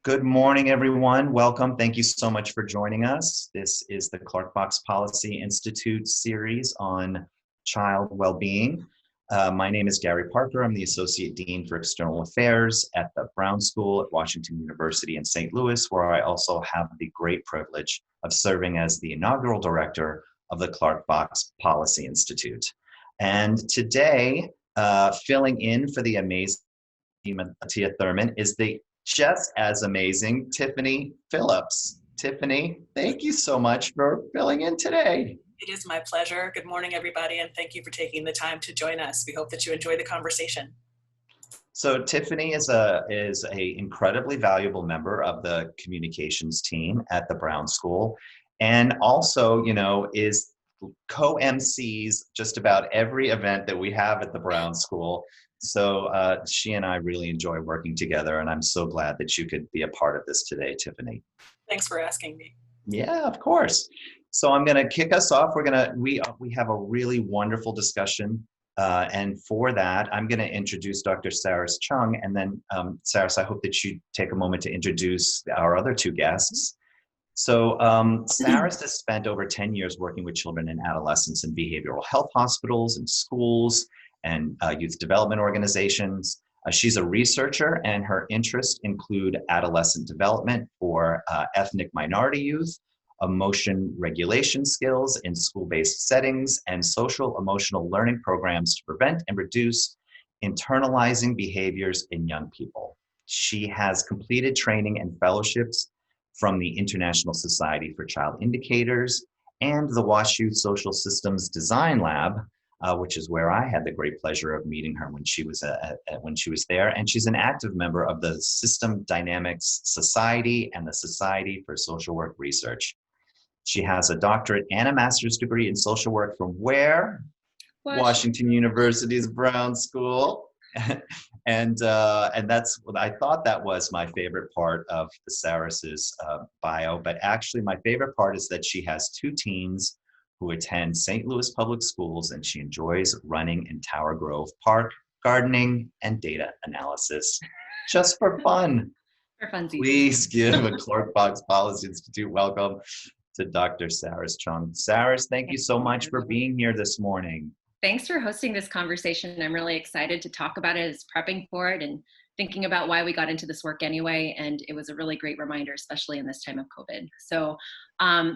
Good morning, everyone. Welcome. Thank you so much for joining us. This is the Clark Fox Policy Institute series on child well-being. My name is Gary Parker. I'm the Associate Dean for External Affairs at the Brown School at Washington University in St. Louis, where I also have the great privilege of serving as the inaugural director of the Clark Fox Policy Institute. And today, filling in for the amazing Tia Thurman is the just as amazing Tiffany Phillips. Tiffany, thank you so much for filling in today. It is my pleasure. Good morning, everybody, and thank you for taking the time to join us. We hope that you enjoy the conversation. So Tiffany is a incredibly valuable member of the communications team at the Brown School, and also, is co-MCs just about every event that we have at the Brown School. So she and I really enjoy working together, and I'm so glad that you could be a part of this today, Tiffany. Thanks for asking me. Yeah, of course. So I'm going to kick us off. We have a really wonderful discussion, and for that, I'm going to introduce Dr. Saras Chung, and then Saras, I hope that you take a moment to introduce our other two guests. So Saras has spent over 10 years working with children and adolescents in behavioral health hospitals and schools and youth development organizations. She's a researcher, and her interests include adolescent development for ethnic minority youth, emotion regulation skills in school-based settings, and social emotional learning programs to prevent and reduce internalizing behaviors in young people. She has completed training and fellowships from the International Society for Child Indicators and the WashU Social Systems Design Lab, which is where I had the great pleasure of meeting her when she was there. And she's an active member of the System Dynamics Society and the Society for Social Work Research. She has a doctorate and a master's degree in social work from where? Washington University's Brown School. And that's what I thought that was my favorite part of the Saras's bio. But actually, my favorite part is that she has two teens who attend St. Louis Public Schools, and she enjoys running in Tower Grove Park, gardening, and data analysis, just for fun. For funsies. Please give a Clark Fox Policy Institute welcome to Dr. Saras Chung. Saras, thank you so much for being here this morning. Thanks for hosting this conversation. I'm really excited to talk about it, as prepping for it and thinking about why we got into this work anyway. And it was a really great reminder, especially in this time of COVID. So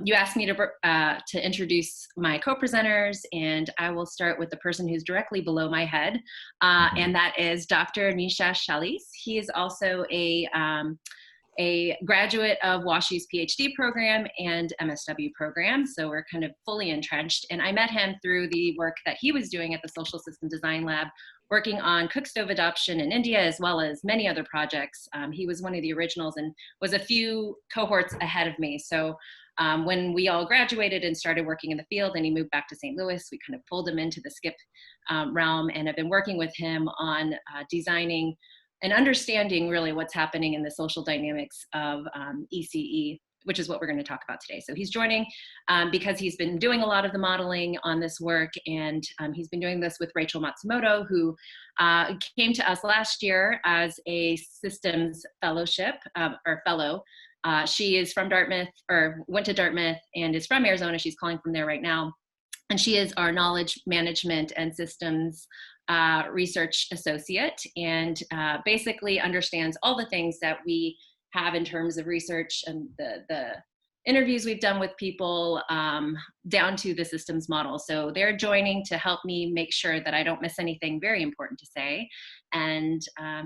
you asked me to introduce my co-presenters, and I will start with the person who's directly below my head, and that is Dr. Nishesh Chalise. He is also a graduate of WashU's PhD program and MSW program, so we're kind of fully entrenched. And I met him through the work that he was doing at the Social System Design Lab, working on cook stove adoption in India, as well as many other projects. He was one of the originals and was a few cohorts ahead of me. So when we all graduated and started working in the field and he moved back to St. Louis, we kind of pulled him into the SCIP realm, and have been working with him on designing and understanding really what's happening in the social dynamics of ECE, which is what we're going to talk about today. So he's joining because he's been doing a lot of the modeling on this work, and he's been doing this with Rachel Matsumoto, who came to us last year as a systems fellowship or fellow. She is from Dartmouth, or went to Dartmouth, and is from Arizona. She's calling from there right now. And she is our knowledge management and systems research associate, and basically understands all the things that we have in terms of research and the interviews we've done with people down to the systems model. So they're joining to help me make sure that I don't miss anything very important to say. And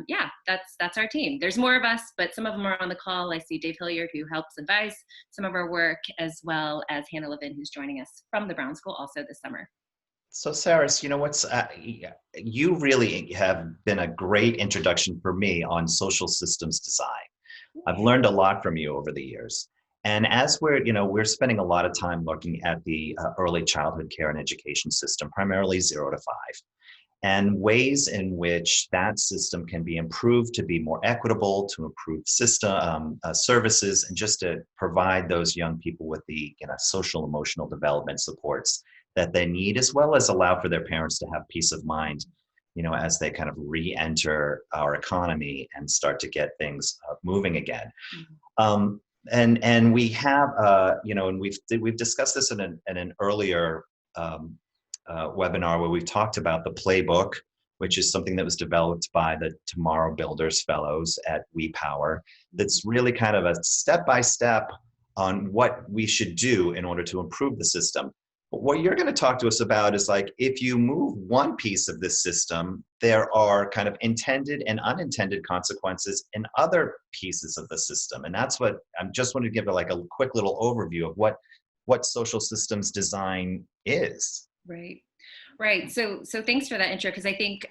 yeah, that's our team. There's more of us, but some of them are on the call. I see Dave Hilliard, who helps advise some of our work, as well as Hannah Levin, who's joining us from the Brown School also this summer. So Saras, you really have been a great introduction for me on social systems design. I've learned a lot from you over the years. And as we're spending a lot of time looking at the early childhood care and education system, primarily 0 to 5, and ways in which that system can be improved to be more equitable, to improve system services, and just to provide those young people with the social emotional development supports that they need, as well as allow for their parents to have peace of mind. as they kind of re-enter our economy and start to get things moving again. And we have, and we've discussed this in an earlier webinar where we've talked about the playbook, which is something that was developed by the Tomorrow Builders Fellows at WePower. That's really kind of a step-by-step on what we should do in order to improve the system. But what you're going to talk to us about is like, if you move one piece of this system, there are kind of intended and unintended consequences in other pieces of the system. And that's what I just wanted to give like a quick little overview of what social systems design is. Right. Right. So thanks for that intro, because I think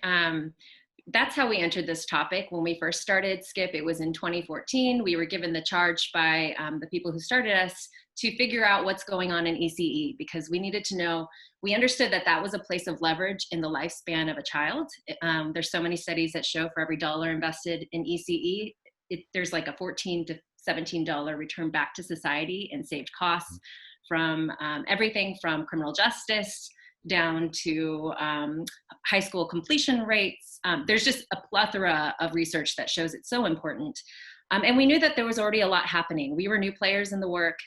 that's how we entered this topic. When we first started Skip, it was in 2014. We were given the charge by the people who started us to figure out what's going on in ECE, because we needed to know, we understood that that was a place of leverage in the lifespan of a child. There's so many studies that show for every dollar invested in ECE, there's like a $14 to $17 return back to society in saved costs from everything from criminal justice down to high school completion rates. There's just a plethora of research that shows it's so important. And we knew that there was already a lot happening. We were new players in the work.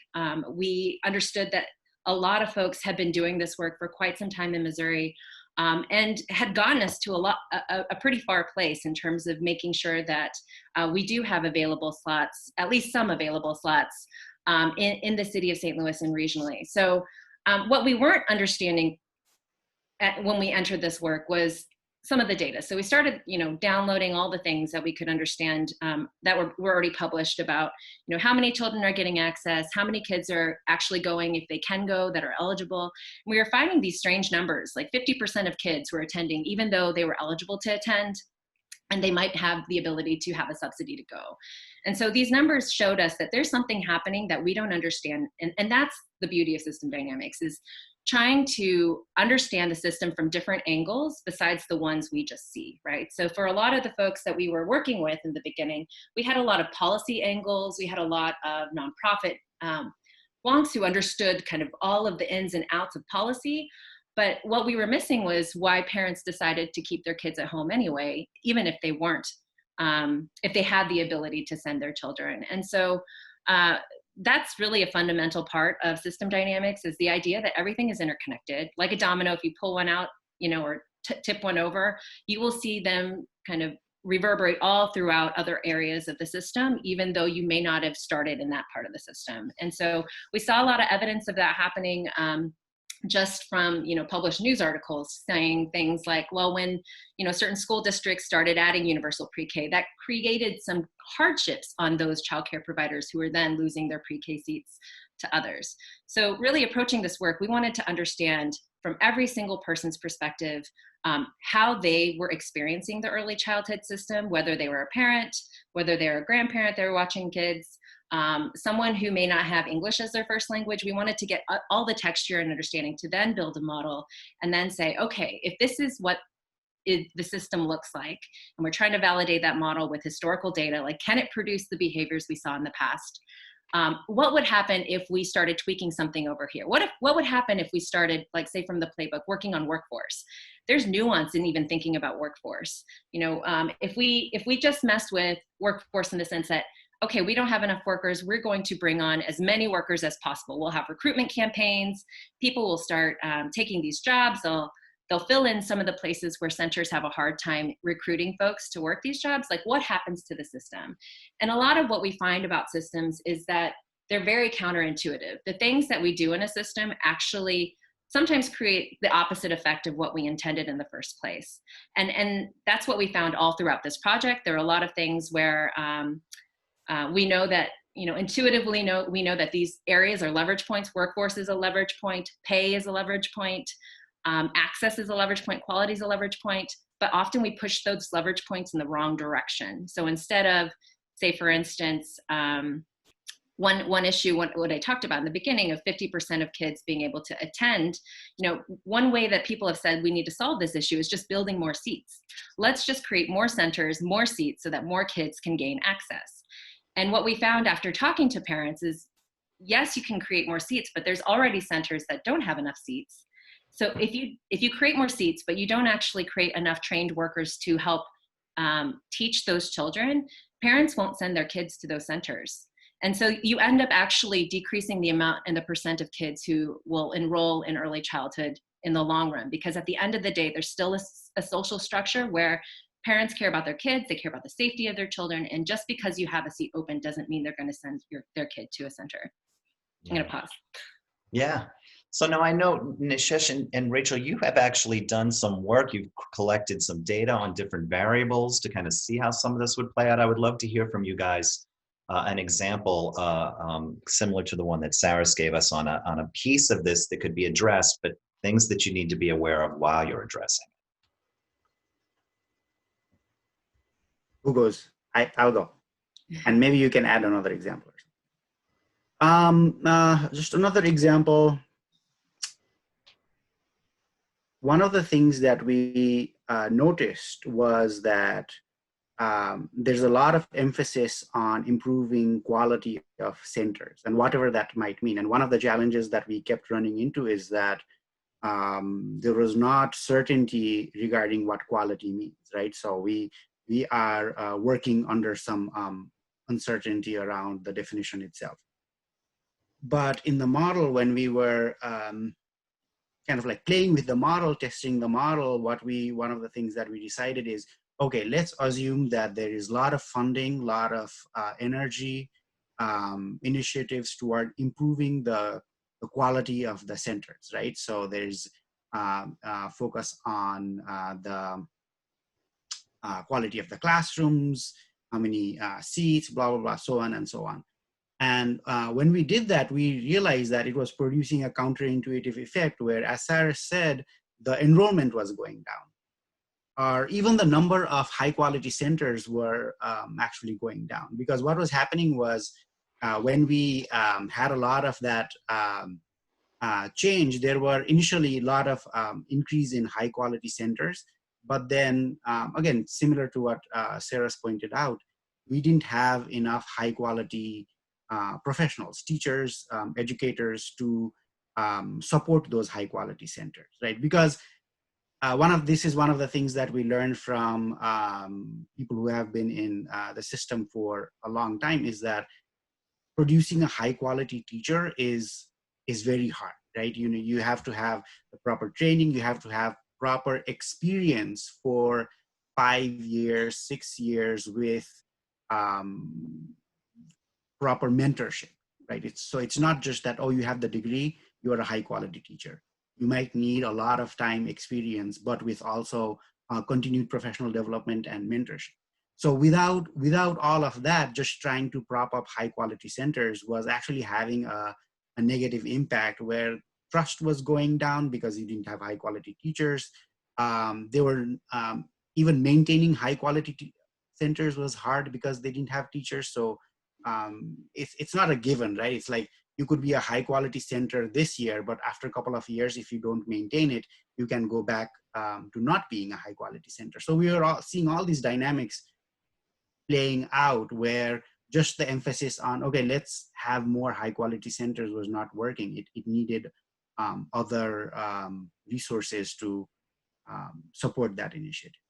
We understood that a lot of folks had been doing this work for quite some time in Missouri, and had gotten us to a pretty far place in terms of making sure that we do have available slots, at least some available slots, in the city of St. Louis and regionally. So what we weren't understanding when we entered this work was some of the data. So we started, downloading all the things that we could understand that were already published about, how many children are getting access, how many kids are actually going, if they can go, that are eligible. And we were finding these strange numbers, like 50% of kids were attending, even though they were eligible to attend, and they might have the ability to have a subsidy to go. And so these numbers showed us that there's something happening that we don't understand. And that's the beauty of system dynamics, is trying to understand the system from different angles besides the ones we just see, right? So for a lot of the folks that we were working with in the beginning, we had a lot of policy angles, we had a lot of nonprofit wonks who understood kind of all of the ins and outs of policy. But what we were missing was why parents decided to keep their kids at home anyway, even if they weren't, if they had the ability to send their children. And so that's really a fundamental part of system dynamics, is the idea that everything is interconnected. Like a domino, if you pull one out, or tip one over, you will see them kind of reverberate all throughout other areas of the system, even though you may not have started in that part of the system. And so we saw a lot of evidence of that happening just from, published news articles saying things like, well, when, certain school districts started adding universal pre-K, that created some hardships on those childcare providers who were then losing their pre-K seats to others. So really approaching this work, we wanted to understand from every single person's perspective, how they were experiencing the early childhood system, whether they were a parent, whether they're a grandparent, they were watching kids, someone who may not have English as their first language. We wanted to get all the texture and understanding to then build a model and then say, okay, if this is what the system looks like, and we're trying to validate that model with historical data, like, can it produce the behaviors we saw in the past? What would happen if we started tweaking something over here? What would happen if we started, like, say from the playbook, working on workforce? There's nuance in even thinking about workforce. If we just mess with workforce in the sense that, okay, we don't have enough workers, we're going to bring on as many workers as possible. We'll have recruitment campaigns. People will start taking these jobs. They'll fill in some of the places where centers have a hard time recruiting folks to work these jobs. Like, what happens to the system? And a lot of what we find about systems is that they're very counterintuitive. The things that we do in a system actually sometimes create the opposite effect of what we intended in the first place. And that's what we found all throughout this project. There are a lot of things where we know that, intuitively we know that these areas are leverage points. Workforce is a leverage point. Pay is a leverage point. Access is a leverage point. Quality is a leverage point. But often we push those leverage points in the wrong direction. So instead of, say, for instance, one issue, what I talked about in the beginning of 50% of kids being able to attend, one way that people have said we need to solve this issue is just building more seats. Let's just create more centers, more seats, so that more kids can gain access. And what we found after talking to parents is, yes, you can create more seats, but there's already centers that don't have enough seats. So if you create more seats, but you don't actually create enough trained workers to help teach those children, parents won't send their kids to those centers. And so you end up actually decreasing the amount and the percent of kids who will enroll in early childhood in the long run, because at the end of the day, there's still a social structure where parents care about their kids, they care about the safety of their children, and just because you have a seat open doesn't mean they're going to send their kid to a center. I'm going to pause. Yeah. So now I know, Nishesh and Rachel, you have actually done some work. You've collected some data on different variables to kind of see how some of this would play out. I would love to hear from you guys an example similar to the one that Saras gave us on a piece of this that could be addressed, but things that you need to be aware of while you're addressing. Who goes? I'll go. And maybe you can add another example. Just another example. One of the things that we noticed was that there's a lot of emphasis on improving quality of centers and whatever that might mean. And one of the challenges that we kept running into is that there was not certainty regarding what quality means, right? So we are working under some uncertainty around the definition itself. But in the model, when we were kind of like playing with the model, testing the model, one of the things that we decided is, okay, let's assume that there is a lot of funding, a lot of energy, initiatives toward improving the quality of the centers, right? So there's focus on the quality of the classrooms, how many seats, blah, blah, blah, so on and so on. And when we did that, we realized that it was producing a counterintuitive effect where, as Sarah said, the enrollment was going down, or even the number of high quality centers were actually going down. Because what was happening was when we had a lot of that change, there were initially a lot of increase in high quality centers. But then again, similar to what Sarah's pointed out, we didn't have enough high quality professionals, teachers, educators to support those high quality centers, right? Because this is one of the things that we learned from people who have been in the system for a long time, is that producing a high quality teacher is very hard, right? You have to have the proper training, you have to have proper experience for 5 years, 6 years with proper mentorship, right? It's not just that, oh, you have the degree, you're a high quality teacher. You might need a lot of time experience, but with also continued professional development and mentorship. So without all of that, just trying to prop up high quality centers was actually having a negative impact, where trust was going down because you didn't have high quality teachers. They were even maintaining high quality centers was hard because they didn't have teachers. So it's not a given, right? It's like you could be a high quality center this year, but after a couple of years, if you don't maintain it, you can go back to not being a high quality center. So we are seeing all these dynamics playing out where just the emphasis on, okay, let's have more high quality centers was not working. It needed other resources to support that initiative.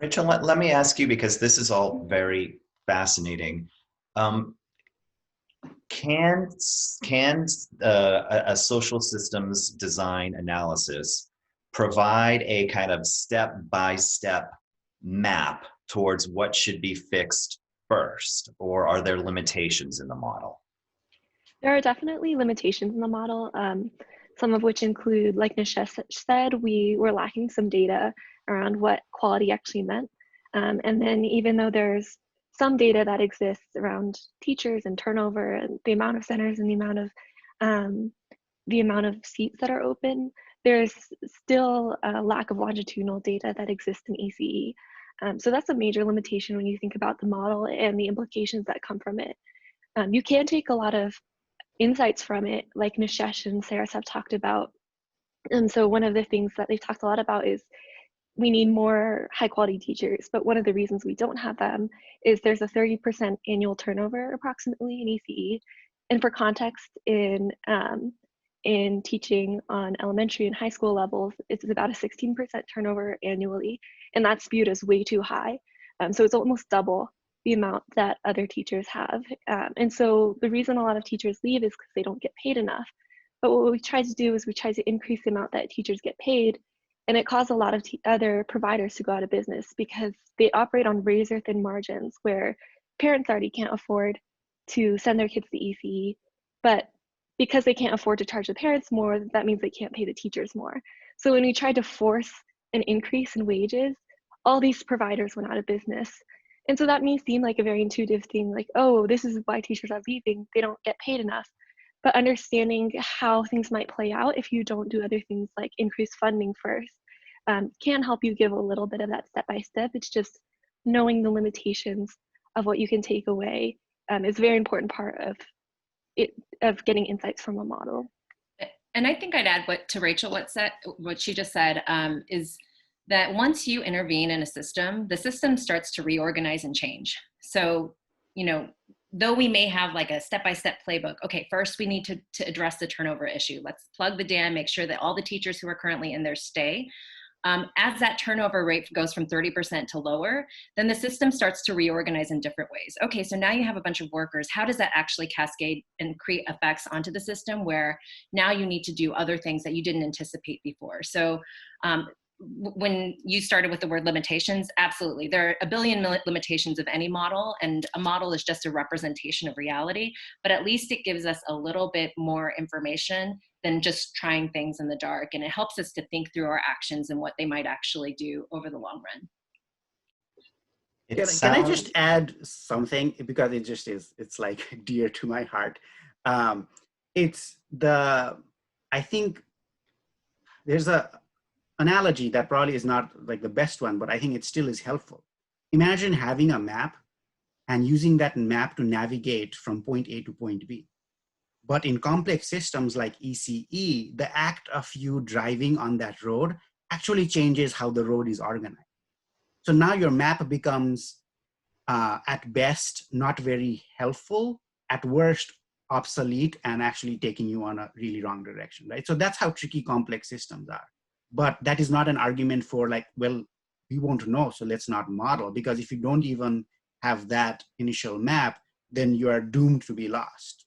Rachel, let me ask you, because this is all very fascinating. Can a social systems design analysis provide a kind of step-by-step map towards what should be fixed first, or are there limitations in the model? There are definitely limitations in the model, some of which include, like Nishesh said, we were lacking some data around what quality actually meant. And then even though there's some data that exists around teachers and turnover and the amount of centers and the amount of seats that are open, there's still a lack of longitudinal data that exists in ACE. So that's a major limitation when you think about the model and the implications that come from it. You can take a lot of insights from it, like Nishesh and Saras have talked about. And so one of the things that they've talked a lot about is we need more high quality teachers, but one of the reasons we don't have them is there's a 30% annual turnover approximately in ACE. And for context, in in teaching on elementary and high school levels, it's about a 16% turnover annually, and that's viewed as way too high. So it's almost double the amount that other teachers have. And so the reason a lot of teachers leave is because they don't get paid enough. But what we try to do is we try to increase the amount that teachers get paid, and it caused a lot of other providers to go out of business because they operate on razor thin margins where parents already can't afford to send their kids to ECE, but because they can't afford to charge the parents more, that means they can't pay the teachers more. So when we tried to force an increase in wages, all these providers went out of business. And so that may seem like a very intuitive thing, like, oh, this is why teachers are leaving, they don't get paid enough. But understanding how things might play out if you don't do other things like increase funding first can help you give a little bit of that step-by-step. It's just knowing the limitations of what you can take away is a very important part of getting insights from a model. And I think I'd add to Rachel what she just said is that once you intervene in a system, the system starts to reorganize and change. So, though we may have like a step-by-step playbook, okay, first we need to address the turnover issue. Let's plug the dam, make sure that all the teachers who are currently in there stay. As that turnover rate goes from 30% to lower, then the system starts to reorganize in different ways. Okay, so now you have a bunch of workers. How does that actually cascade and create effects onto the system where now you need to do other things that you didn't anticipate before? So when you started with the word limitations, absolutely. There are a billion limitations of any model, and a model is just a representation of reality, but at least it gives us a little bit more information than just trying things in the dark. And it helps us to think through our actions and what they might actually do over the long run. Can I just add something, because it just is, it's like dear to my heart. I think there's a analogy that probably is not like the best one, but I think it still is helpful. Imagine having a map and using that map to navigate from point A to point B. But in complex systems like ECE, the act of you driving on that road actually changes how the road is organized. So now your map becomes, at best, not very helpful, at worst, obsolete, and actually taking you on a really wrong direction, right? So that's how tricky complex systems are. But that is not an argument for like, well, we won't know, so let's not model, because if you don't even have that initial map, then you are doomed to be lost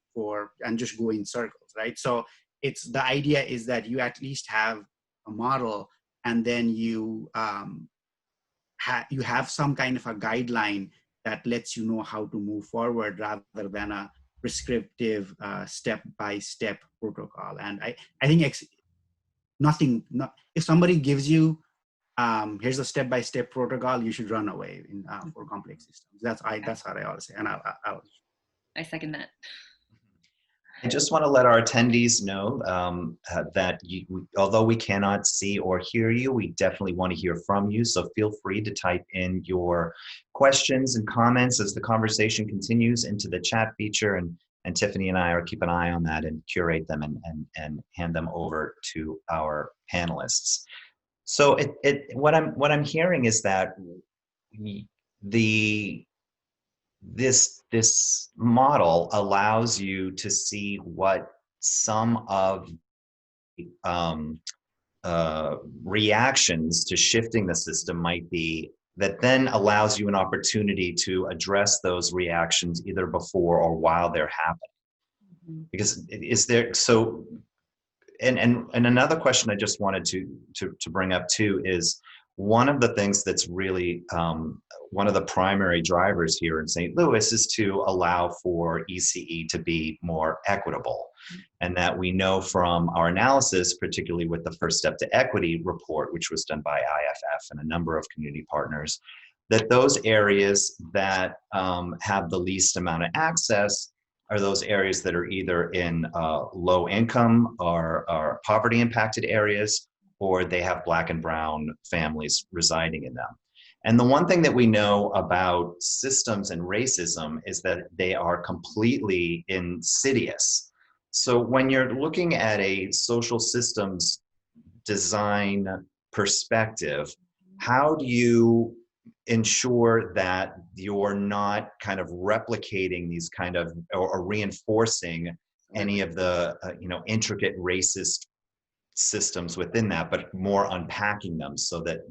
and just go in circles, right? So the idea is that you at least have a model, and then you have some kind of a guideline that lets you know how to move forward rather than a prescriptive step-by-step protocol. And I think if somebody gives you here's a step-by-step protocol, you should run away for complex systems. That's how I always say, and I second that. I just want to let our attendees know that although we cannot see or hear you, we definitely want to hear from you. So feel free to type in your questions and comments as the conversation continues into the chat feature, and Tiffany and I are keep an eye on that and curate them and hand them over to our panelists. So what I'm hearing is that this model allows you to see what some of reactions to shifting the system might be, that then allows you an opportunity to address those reactions either before or while they're happening. Because is there so? And another question I just wanted to bring up too is, one of the things that's really one of the primary drivers here in St. Louis is to allow for ECE to be more equitable. And that we know from our analysis, particularly with the First Step to Equity report, which was done by IFF and a number of community partners, that those areas that have the least amount of access are those areas that are either in low income or poverty impacted areas, or they have Black and brown families residing in them. And the one thing that we know about systems and racism is that they are completely insidious. So when you're looking at a social systems design perspective, how do you ensure that you're not kind of replicating these kind of or reinforcing any of the intricate racist systems within that, but more unpacking them so that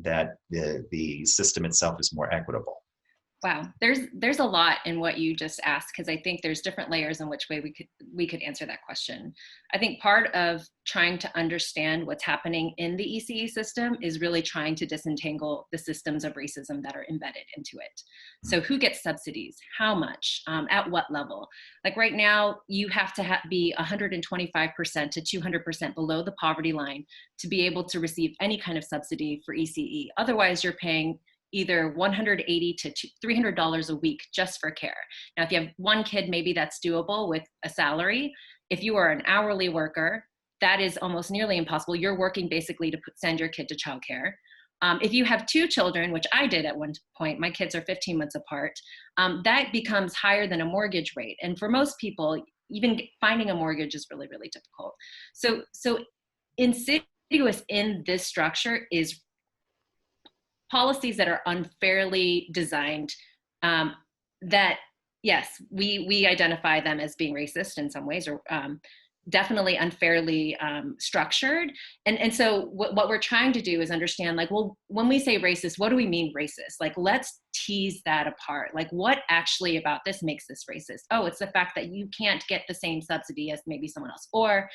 the system itself is more equitable. Wow, there's a lot in what you just asked, because I think there's different layers in which way we could answer that question. I think part of trying to understand what's happening in the ECE system is really trying to disentangle the systems of racism that are embedded into it. So who gets subsidies, how much, at what level? Like right now, you have to be 125% to 200% below the poverty line to be able to receive any kind of subsidy for ECE. Otherwise, you're paying either $180 to $300 a week just for care. Now, if you have one kid, maybe that's doable with a salary. If you are an hourly worker, that is almost nearly impossible. You're working basically to send your kid to childcare. If you have two children, which I did at one point, my kids are 15 months apart, that becomes higher than a mortgage rate. And for most people, even finding a mortgage is really, really difficult. So insidious in this structure is policies that are unfairly designed, that, yes, we identify them as being racist in some ways, or definitely unfairly structured. And so what we're trying to do is understand, like, well, when we say racist, what do we mean racist? Like, let's tease that apart. Like, what actually about this makes this racist? Oh, it's the fact that you can't get the same subsidy as maybe someone else. Or,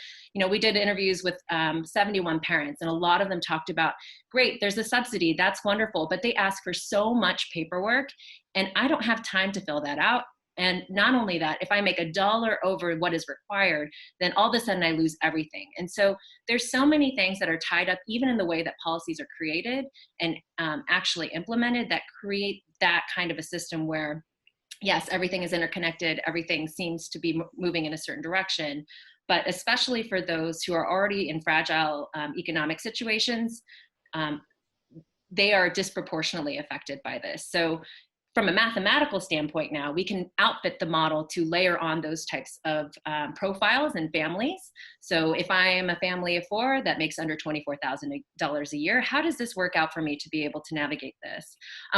we did interviews with 71 parents, and a lot of them talked about, great, there's a subsidy, that's wonderful, but they ask for so much paperwork, and I don't have time to fill that out. And not only that, if I make $1 over what is required, then all of a sudden I lose everything. And so there's so many things that are tied up, even in the way that policies are created and actually implemented, that create that kind of a system where, yes, everything is interconnected, everything seems to be moving in a certain direction, but especially for those who are already in fragile economic situations, they are disproportionately affected by this. So from a mathematical standpoint now, we can outfit the model to layer on those types of profiles and families. So if I am a family of 4 that makes under $24,000 a year, how does this work out for me to be able to navigate this?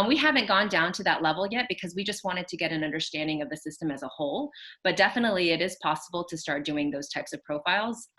We haven't gone down to that level yet because we just wanted to get an understanding of the system as a whole, but definitely it is possible to start doing those types of profiles.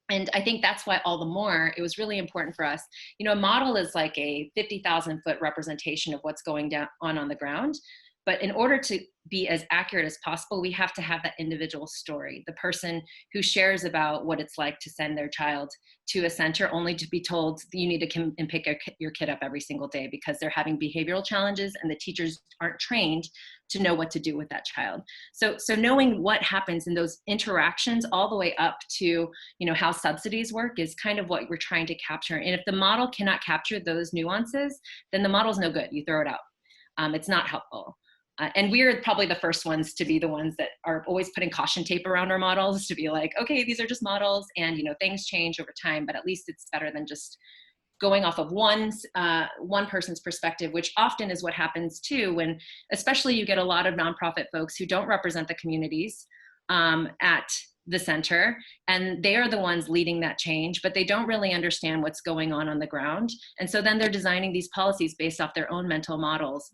And I think that's why all the more it was really important for us. A model is like a 50,000 foot representation of what's going on the ground. But in order to be as accurate as possible, we have to have that individual story, the person who shares about what it's like to send their child to a center only to be told you need to come and pick your kid up every single day because they're having behavioral challenges and the teachers aren't trained to know what to do with that child. So knowing what happens in those interactions all the way up to how subsidies work is kind of what we're trying to capture. And if the model cannot capture those nuances, then the model's no good. You throw it out. It's not helpful. And we're probably the first ones to be the ones that are always putting caution tape around our models to be like, okay, these are just models and things change over time, but at least it's better than just going off of one person's perspective, which often is what happens too when especially you get a lot of nonprofit folks who don't represent the communities at the center, and they are the ones leading that change, but they don't really understand what's going on the ground. And so then they're designing these policies based off their own mental models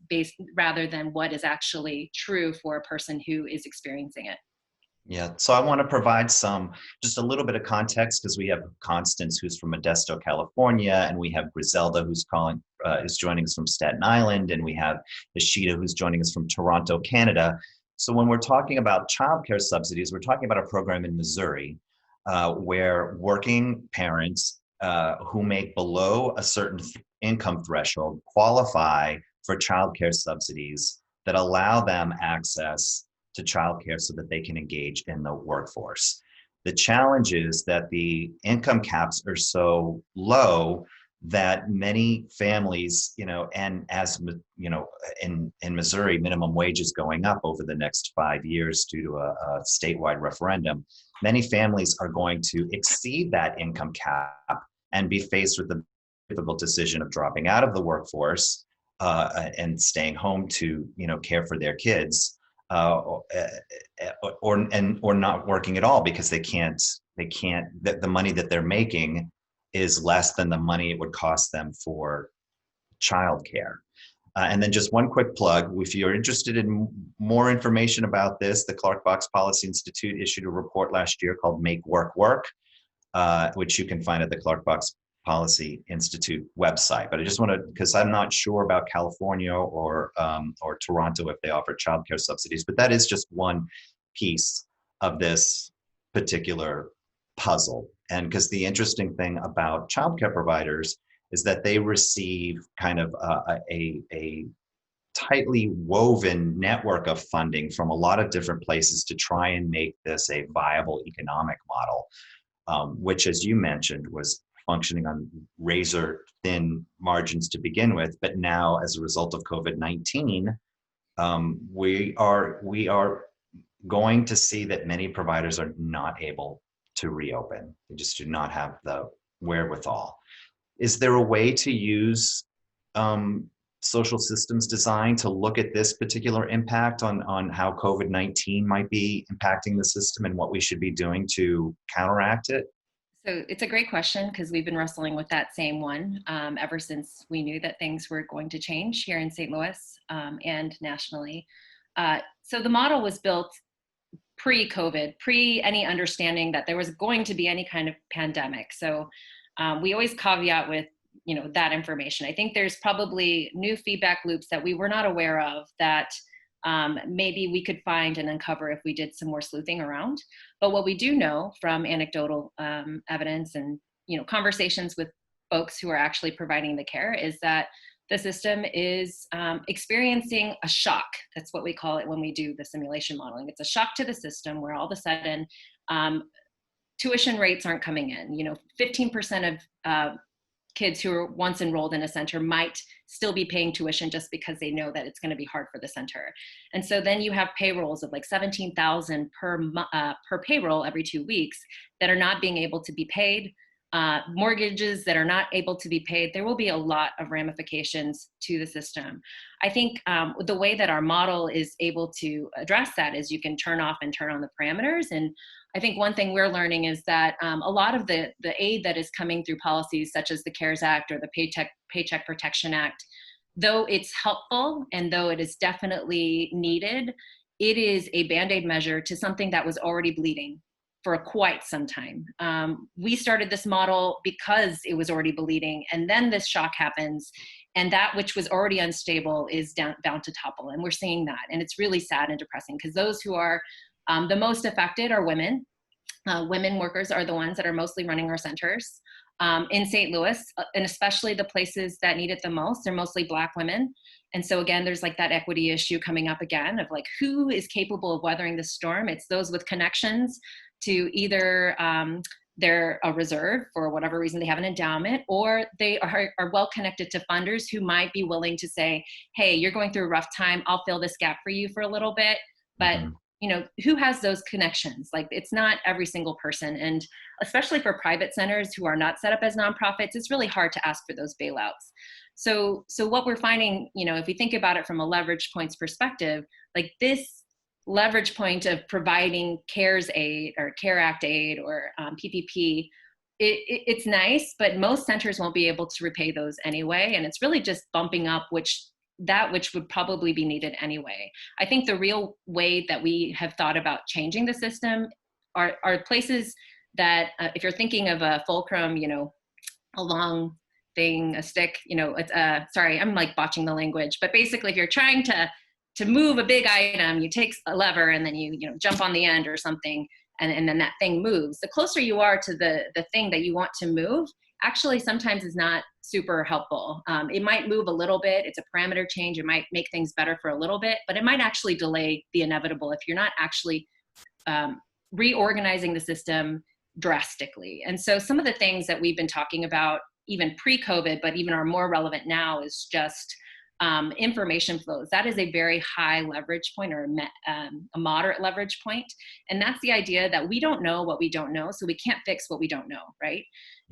rather than what is actually true for a person who is experiencing it. Yeah, so I want to provide just a little bit of context because we have Constance who's from Modesto, California, and we have Griselda who's joining us from Staten Island, and we have Ishita who's joining us from Toronto, Canada. So when we're talking about childcare subsidies, we're talking about a program in Missouri where working parents who make below a certain income threshold qualify for childcare subsidies that allow them access to childcare so that they can engage in the workforce. The challenge is that the income caps are so low that many families, and as in Missouri, minimum wage is going up over the next 5 years due to a statewide referendum. Many families are going to exceed that income cap and be faced with the difficult decision of dropping out of the workforce and staying home to care for their kids, or not working at all because they can't. The money that they're making is less than the money it would cost them for childcare. And then just one quick plug, if you're interested in more information about this, the Clark Box Policy Institute issued a report last year called Make Work Work, which you can find at the Clark Box Policy Institute website. But I just want to, because I'm not sure about California or Toronto if they offer childcare subsidies, but that is just one piece of this particular puzzle. And because the interesting thing about childcare providers is that they receive kind of a tightly woven network of funding from a lot of different places to try and make this a viable economic model, which, as you mentioned, was functioning on razor thin margins to begin with. But now, as a result of COVID-19, we are going to see that many providers are not able to reopen. They just do not have the wherewithal. Is there a way to use social systems design to look at this particular impact on how COVID-19 might be impacting the system and what we should be doing to counteract it? So it's a great question, because we've been wrestling with that same one ever since we knew that things were going to change here in St. Louis and nationally. So the model was built pre-COVID, pre any understanding that there was going to be any kind of pandemic. So we always caveat with, that information. I think there's probably new feedback loops that we were not aware of that maybe we could find and uncover if we did some more sleuthing around. But what we do know from anecdotal evidence and conversations with folks who are actually providing the care is that the system is experiencing a shock. That's what we call it when we do the simulation modeling. It's a shock to the system where all of a sudden tuition rates aren't coming in. 15% of kids who were once enrolled in a center might still be paying tuition just because they know that it's going to be hard for the center. And so then you have payrolls of like $17,000 per payroll every 2 weeks that are not being able to be paid. Mortgages that are not able to be paid. There will be a lot of ramifications to the system. I think the way that our model is able to address that is you can turn off and turn on the parameters. And I think one thing we're learning is that a lot of the aid that is coming through policies such as the CARES Act or the Paycheck Protection Act, though it's helpful and though it is definitely needed, it is a Band-Aid measure to something that was already bleeding for quite some time. We started this model because it was already bleeding, and then this shock happens, and that which was already unstable is bound to topple, and we're seeing that. And it's really sad and depressing because those who are the most affected are women. Women workers are the ones that are mostly running our centers. In St. Louis, and especially the places that need it the most, they're mostly Black women. And so again, there's like that equity issue coming up again of like, who is capable of weathering the storm? It's those with connections to either they're a reserve for whatever reason, they have an endowment, or they are well connected to funders who might be willing to say, hey, you're going through a rough time, I'll fill this gap for you for a little bit. But who has those connections? Like, it's not every single person. And especially for private centers who are not set up as nonprofits, it's really hard to ask for those bailouts. So what we're finding, if we think about it from a leverage points perspective, like this leverage point of providing CARES aid or CARE Act aid or PPP, it's nice, but most centers won't be able to repay those anyway. And it's really just bumping up which would probably be needed anyway. I think the real way that we have thought about changing the system are places that, if you're thinking of a fulcrum, a long thing, a stick, it's sorry, I'm like botching the language, but basically if you're trying to move a big item, you take a lever and then you jump on the end or something, and then that thing moves. The closer you are to the thing that you want to move, actually sometimes is not super helpful. It might move a little bit. It's a parameter change. It might make things better for a little bit, but it might actually delay the inevitable if you're not actually reorganizing the system drastically. And so some of the things that we've been talking about even pre-COVID, but even are more relevant now, is just information flows. That is a very high leverage point, or a moderate leverage point. And that's the idea that we don't know what we don't know, so we can't fix what we don't know, right?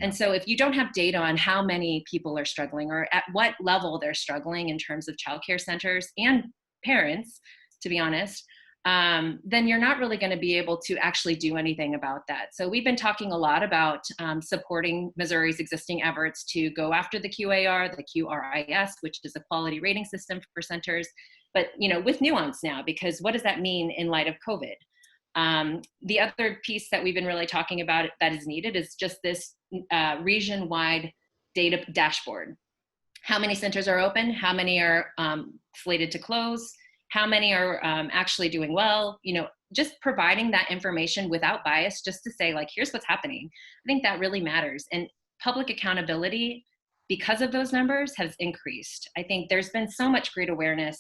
And so if you don't have data on how many people are struggling or at what level they're struggling in terms of childcare centers and parents, to be honest, then you're not really going to be able to actually do anything about that. So we've been talking a lot about supporting Missouri's existing efforts to go after the QAR, the QRIS, which is a quality rating system for centers, but with nuance now, because what does that mean in light of COVID? The other piece that we've been really talking about that is needed is just this region-wide data dashboard. How many centers are open? How many are slated to close? How many are actually doing well? Just providing that information without bias, just to say, like, here's what's happening. I think that really matters. And public accountability, because of those numbers, has increased. I think there's been so much great awareness.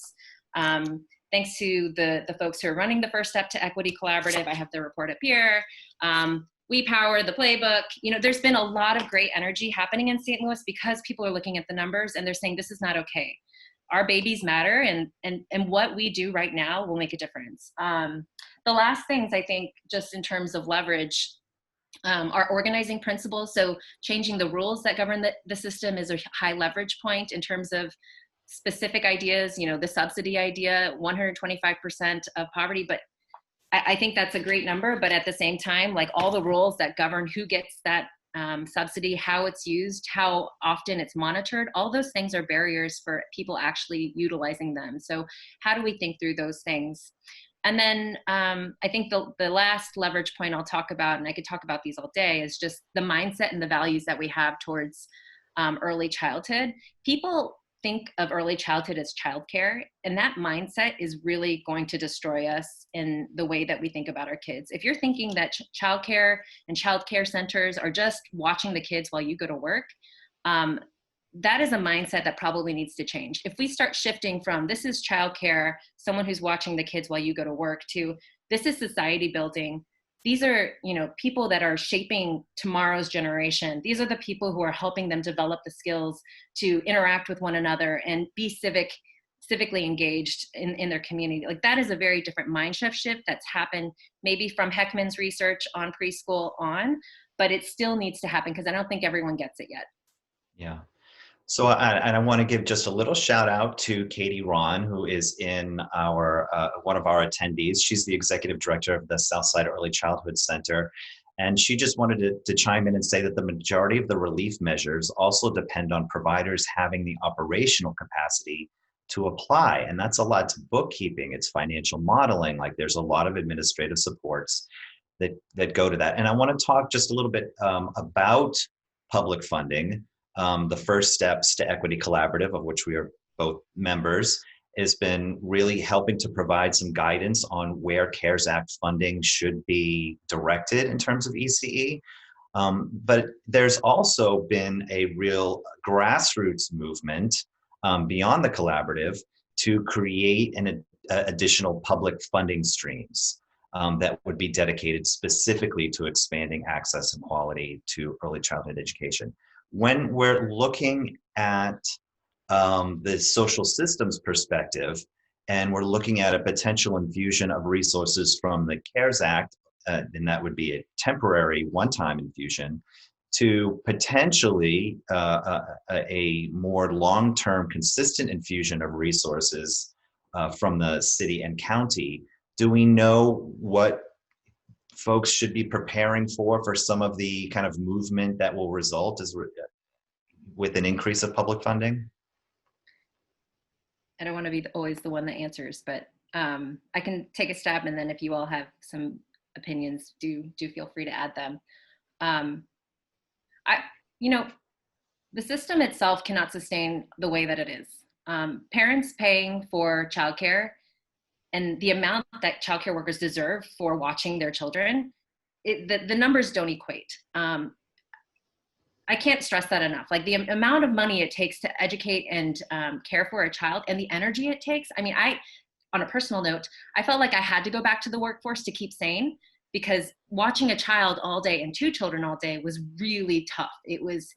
Thanks to the folks who are running the First Step to Equity Collaborative. I have the report up here. We Power, the playbook. There's been a lot of great energy happening in St. Louis because people are looking at the numbers and they're saying this is not okay. Our babies matter, and what we do right now will make a difference. The last things, I think, just in terms of leverage, are organizing principles. So changing the rules that govern the system is a high leverage point in terms of specific ideas, the subsidy idea, 125% of poverty, but I think that's a great number. But at the same time, like, all the rules that govern who gets that subsidy, how it's used, how often it's monitored, all those things are barriers for people actually utilizing them. So how do we think through those things? And then I think the last leverage point I'll talk about, and I could talk about these all day, is just the mindset and the values that we have towards early childhood. People think of early childhood as childcare, and that mindset is really going to destroy us in the way that we think about our kids. If you're thinking that childcare and childcare centers are just watching the kids while you go to work, that is a mindset that probably needs to change. If we start shifting from this is childcare, someone who's watching the kids while you go to work, to this is society building. These are, people that are shaping tomorrow's generation. These are the people who are helping them develop the skills to interact with one another and be civically engaged in their community. Like, that is a very different mindset shift that's happened maybe from Heckman's research on preschool on, but it still needs to happen because I don't think everyone gets it yet. Yeah. So I want to give just a little shout out to Katie Ron, who is in our one of our attendees. She's the executive director of the Southside Early Childhood Center. And she just wanted to chime in and say that the majority of the relief measures also depend on providers having the operational capacity to apply. And that's a lot to bookkeeping, it's financial modeling, like there's a lot of administrative supports that go to that. And I want to talk just a little bit about public funding. The First Steps to Equity Collaborative, of which we are both members, has been really helping to provide some guidance on where CARES Act funding should be directed in terms of ECE. But there's also been a real grassroots movement beyond the collaborative to create additional public funding streams that would be dedicated specifically to expanding access and quality to early childhood education. When we're looking at the social systems perspective, and we're looking at a potential infusion of resources from the CARES Act, and that would be a temporary one-time infusion, to potentially a more long-term consistent infusion of resources from the city and county, do we know what folks should be preparing for some of the kind of movement that will result with an increase of public funding? I don't want to be always the one that answers, but I can take a stab, and then if you all have some opinions, do feel free to add them. The system itself cannot sustain the way that it is. Parents paying for childcare and the amount that childcare workers deserve for watching their children, the numbers don't equate. I can't stress that enough. Like, the amount of money it takes to educate and care for a child, and the energy it takes. I mean, on a personal note, I felt like I had to go back to the workforce to keep sane, because watching a child all day and 2 children all day was really tough. It was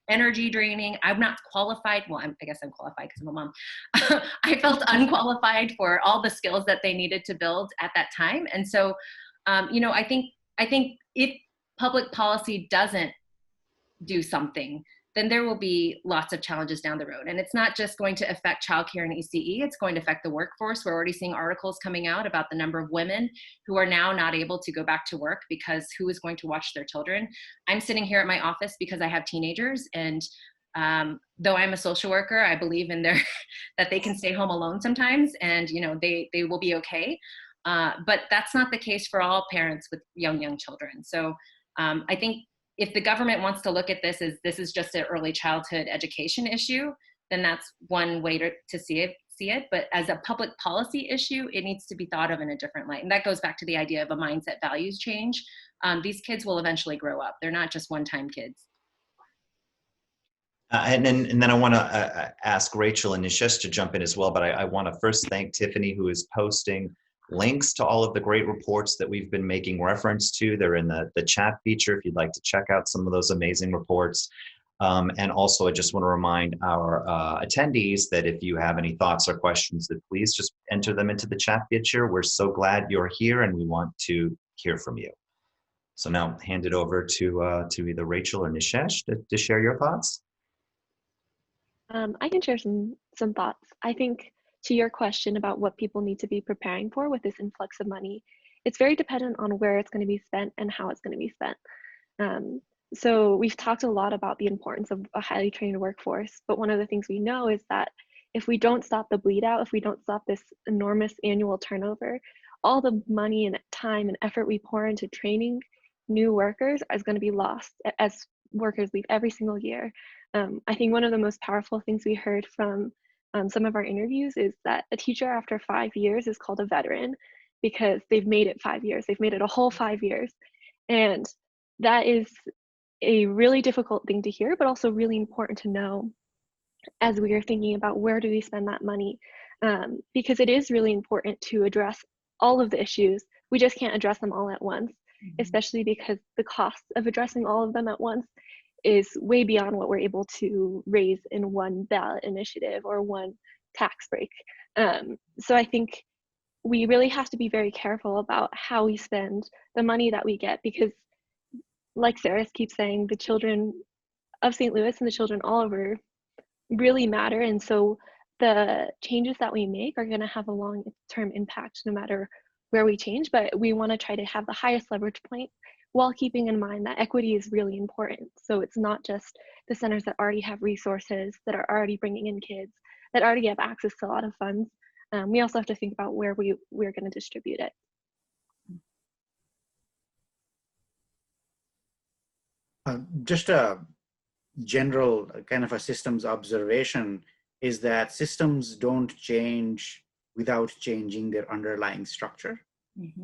energy draining. I'm not qualified. Well, I guess I'm qualified because I'm a mom. I felt unqualified for all the skills that they needed to build at that time. And so, I think if public policy doesn't do something then there will be lots of challenges down the road. And it's not just going to affect childcare and ECE, it's going to affect the workforce. We're already seeing articles coming out about the number of women who are now not able to go back to work because who is going to watch their children? I'm sitting here at my office because I have teenagers, and though I'm a social worker, I believe in their that they can stay home alone sometimes, and they will be okay. But that's not the case for all parents with young children. So I think if the government wants to look at this as this is just an early childhood education issue, then that's one way to see it. But as a public policy issue, it needs to be thought of in a different light. And that goes back to the idea of a mindset values change. These kids will eventually grow up. They're not just one-time kids. And then I want to ask Rachel and Nishesh to jump in as well, but I want to first thank Tiffany, who is posting links to all of the great reports that we've been making reference to. They're in the chat feature if you'd like to check out some of those amazing reports. And also, I just want to remind our attendees that if you have any thoughts or questions, that please just enter them into the chat feature. We're so glad you're here and we want to hear from you. So now hand it over to either Rachel or Nishesh to share your thoughts. I can share some thoughts. I think to your question about what people need to be preparing for with this influx of money, it's very dependent on where it's going to be spent and how it's going to be spent. So we've talked a lot about the importance of a highly trained workforce, but one of the things we know is that if we don't stop the bleed out, if we don't stop this enormous annual turnover, all the money and time and effort we pour into training new workers is going to be lost as workers leave every single year. I think one of the most powerful things we heard from some of our interviews is that a teacher after 5 years is called a veteran because they've made it 5 years. They've made it a whole 5 years. And that is a really difficult thing to hear, but also really important to know as we are thinking about where do we spend that money, because it is really important to address all of the issues. We just can't address them all at once, especially because the cost of addressing all of them at once is way beyond what we're able to raise in one ballot initiative or one tax break. So I think we really have to be very careful about how we spend the money that we get, because like Saras keeps saying, the children of St. Louis and the children all over really matter. And so the changes that we make are going to have a long-term impact no matter where we change, but we want to try to have the highest leverage point while keeping in mind that equity is really important. So it's not just the centers that already have resources, that are already bringing in kids, that already have access to a lot of funds. We also have to think about where we're going to distribute it. Just a general kind of a systems observation is that systems don't change without changing their underlying structure.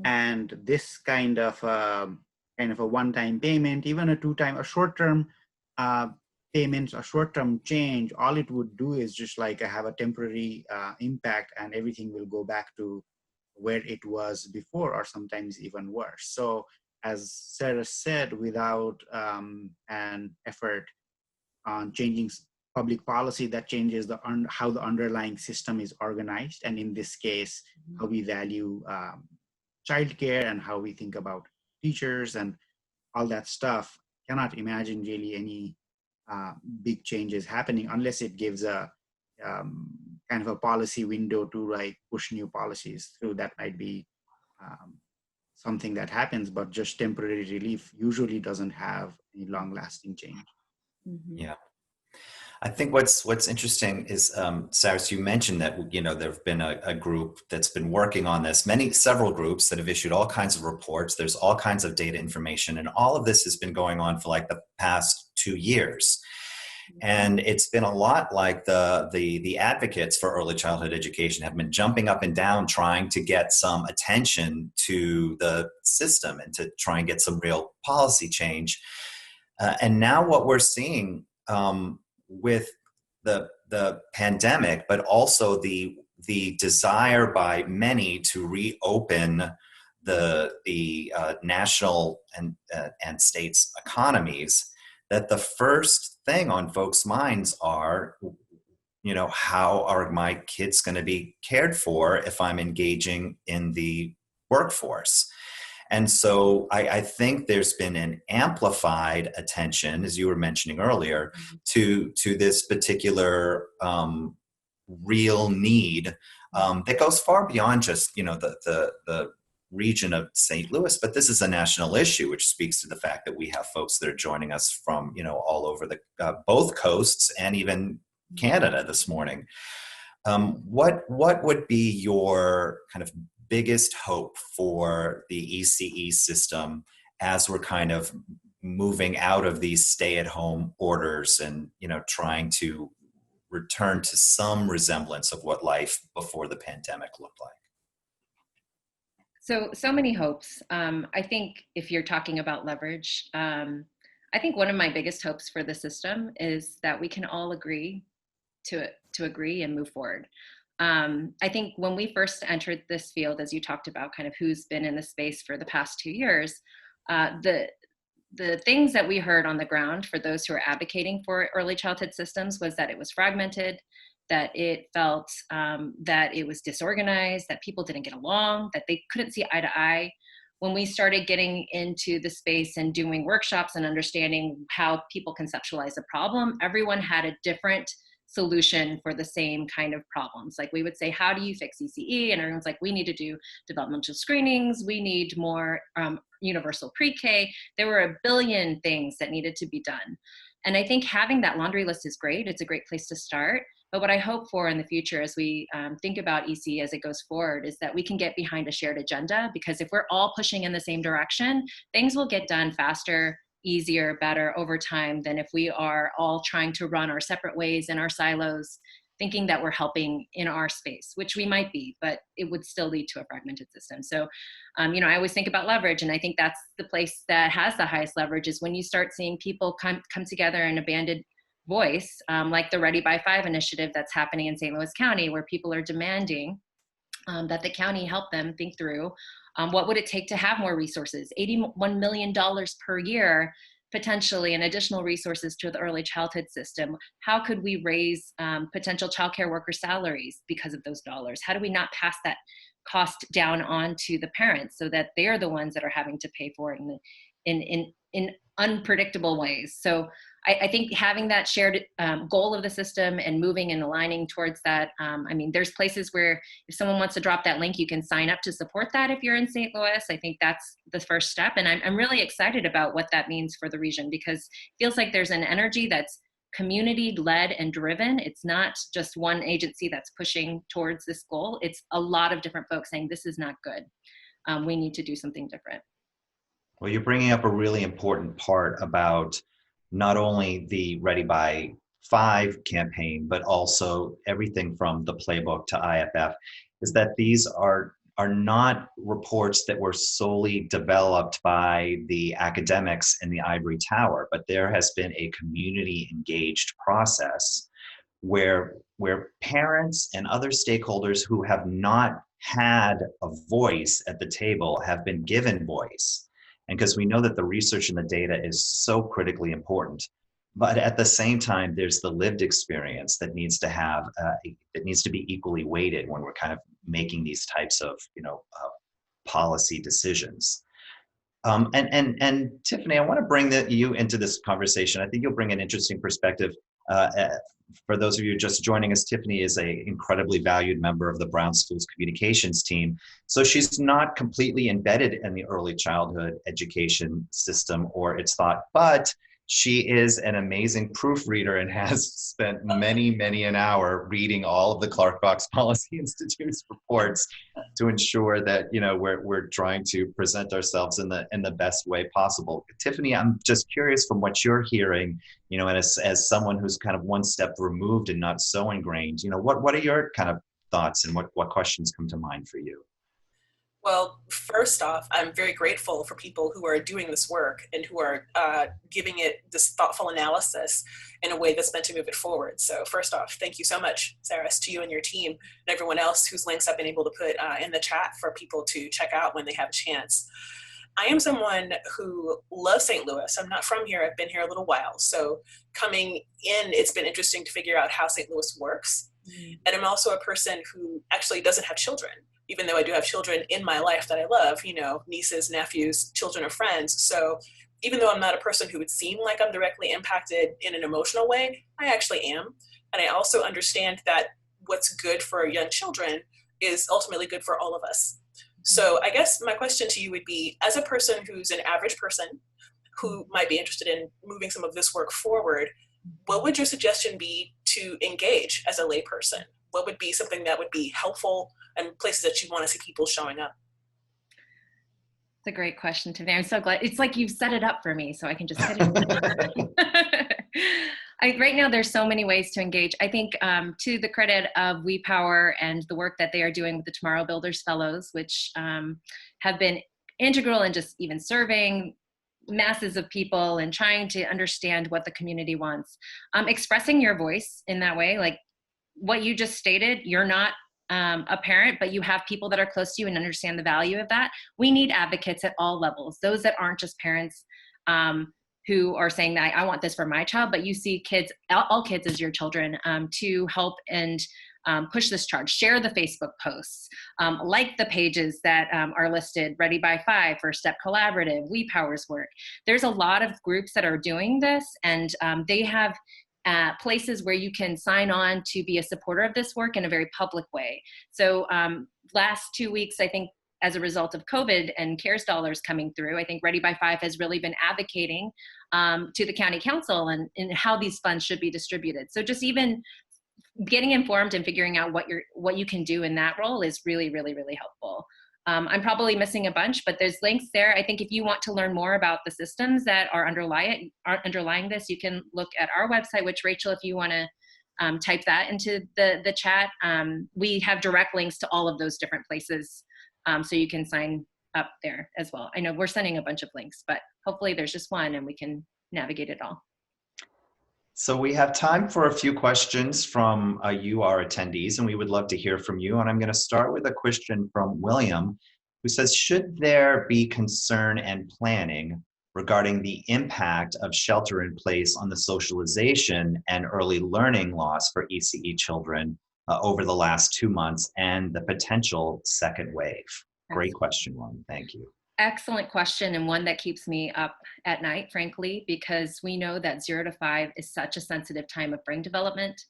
And this kind of a one-time payment, even a short-term payments, a short-term change, all it would do is just like have a temporary impact, and everything will go back to where it was before, or sometimes even worse. So as Sarah said, without an effort on changing public policy that changes how the underlying system is organized, and in this case, how we value childcare and how we think about teachers and all that stuff, cannot imagine really any big changes happening unless it gives a kind of a policy window to like push new policies through. That might be something that happens, but just temporary relief usually doesn't have any long-lasting change. Yeah. I think what's interesting is, Saras, you mentioned that, there have been a group that's been working on this, several groups that have issued all kinds of reports. There's all kinds of data information, and all of this has been going on for like the past 2 years. And it's been a lot like the advocates for early childhood education have been jumping up and down trying to get some attention to the system and to try and get some real policy change. And now what we're seeing with the pandemic, but also the desire by many to reopen the national and states' economies, that the first thing on folks' minds are, how are my kids going to be cared for if I'm engaging in the workforce? And so I think there's been an amplified attention, as you were mentioning earlier, to this particular real need that goes far beyond just, you know, the region of St. Louis, but this is a national issue, which speaks to the fact that we have folks that are joining us from, you know, all over the both coasts and even Canada this morning. What would be your kind of biggest hope for the ECE system as we're kind of moving out of these stay-at-home orders and, you know, trying to return to some resemblance of what life before the pandemic looked like? So many hopes. I think if you're talking about leverage, I think one of my biggest hopes for the system is that we can all agree to agree and move forward. I think when we first entered this field, as you talked about, kind of who's been in the space for the past 2 years, the things that we heard on the ground for those who are advocating for early childhood systems was that it was fragmented, that it felt that it was disorganized, that people didn't get along, that they couldn't see eye to eye. When we started getting into the space and doing workshops and understanding how people conceptualize a problem, everyone had a different solution for the same kind of problems. Like we would say, how do you fix ECE? And everyone's like, we need to do developmental screenings. We need more universal pre-K. There were a billion things that needed to be done. And I think having that laundry list is great. It's a great place to start. But what I hope for in the future as we think about ECE as it goes forward is that we can get behind a shared agenda, because if we're all pushing in the same direction, things will get done faster, easier, better over time than if we are all trying to run our separate ways in our silos, thinking that we're helping in our space, which we might be, but it would still lead to a fragmented system. So, you know, I always think about leverage, and I think that's the place that has the highest leverage is when you start seeing people come together in a banded voice, like the Ready by 5 initiative that's happening in St. Louis County, where people are demanding that the county help them think through what would it take to have more resources, $81 million per year, potentially, and additional resources to the early childhood system. How could we raise potential childcare worker salaries because of those dollars? How do we not pass that cost down on to the parents so that they're the ones that are having to pay for it in unpredictable ways? So I think having that shared goal of the system and moving and aligning towards that, I mean, there's places where if someone wants to drop that link, you can sign up to support that if you're in St. Louis. I think that's the first step. And I'm really excited about what that means for the region, because it feels like there's an energy that's community-led and driven. It's not just one agency that's pushing towards this goal. It's a lot of different folks saying, this is not good. We need to do something different. Well, you're bringing up a really important part about not only the Ready by 5 campaign, but also everything from the playbook to IFF, is that these are not reports that were solely developed by the academics in the ivory tower, but there has been a community engaged process where parents and other stakeholders who have not had a voice at the table have been given voice. And because we know that the research and the data is so critically important, but at the same time, there's the lived experience that needs to have, it needs to be equally weighted when we're kind of making these types of, policy decisions. And Tiffany, I want to bring you into this conversation. I think you'll bring an interesting perspective. For those of you just joining us, Tiffany is an incredibly valued member of the Brown School's communications team. So she's not completely embedded in the early childhood education system or its thought, but she is an amazing proofreader and has spent many an hour reading all of the Clark Cox Policy Institute's reports to ensure that we're trying to present ourselves in the best way possible. Tiffany, I'm just curious from what you're hearing, and as someone who's kind of one step removed and not so ingrained, what are your kind of thoughts and what questions come to mind for you? Well, first off, I'm very grateful for people who are doing this work and who are giving it this thoughtful analysis in a way that's meant to move it forward. So first off, thank you so much, Saras, to you and your team and everyone else whose links I've been able to put in the chat for people to check out when they have a chance. I am someone who loves St. Louis. I'm not from here. I've been here a little while. So coming in, it's been interesting to figure out how St. Louis works. And I'm also a person who actually doesn't have children. even though I do have children in my life that I love, you know, nieces, nephews, children of friends. So even though I'm not a person who would seem like I'm directly impacted in an emotional way, I actually am. And I also understand that what's good for young children is ultimately good for all of us. So I guess my question to you would be, as a person who's an average person who might be interested in moving some of this work forward, what would your suggestion be to engage as a layperson? What would be something that would be helpful and places that you want to see people showing up? It's a great question, Tiffany. I'm so glad. It's like you've set it up for me, so I can just hit it. Right now, there's so many ways to engage. I think to the credit of We Power and the work that they are doing with the Tomorrow Builders Fellows, which have been integral in just even surveying masses of people and trying to understand what the community wants. Expressing your voice in that way, like what you just stated, you're not a parent, but you have people that are close to you and understand the value of that. We need advocates at all levels, those that aren't just parents who are saying that I want this for my child, but you see kids, all kids as your children, to help and push this charge. Share the Facebook posts, like the pages that are listed, Ready by 5, First Step Collaborative, We Power's work. There's a lot of groups that are doing this, and they have places where you can sign on to be a supporter of this work in a very public way. So last 2 weeks, I think, as a result of COVID and CARES dollars coming through, I think Ready by 5 has really been advocating to the county council and how these funds should be distributed. So just even getting informed and figuring out what you can do in that role is really, really, really helpful. I'm probably missing a bunch, but there's links there. I think if you want to learn more about the systems that are underlying this, you can look at our website, which, Rachel, if you want to type that into the chat, we have direct links to all of those different places, so you can sign up there as well. I know we're sending a bunch of links, but hopefully there's just one and we can navigate it all. So we have time for a few questions from you, our attendees, and we would love to hear from you. And I'm going to start with a question from William, who says, should there be concern and planning regarding the impact of shelter in place on the socialization and early learning loss for ECE children over the last 2 months and the potential second wave? Great question, William. Thank you. Excellent question, and one that keeps me up at night, frankly, because we know that 0 to 5 is such a sensitive time of brain development.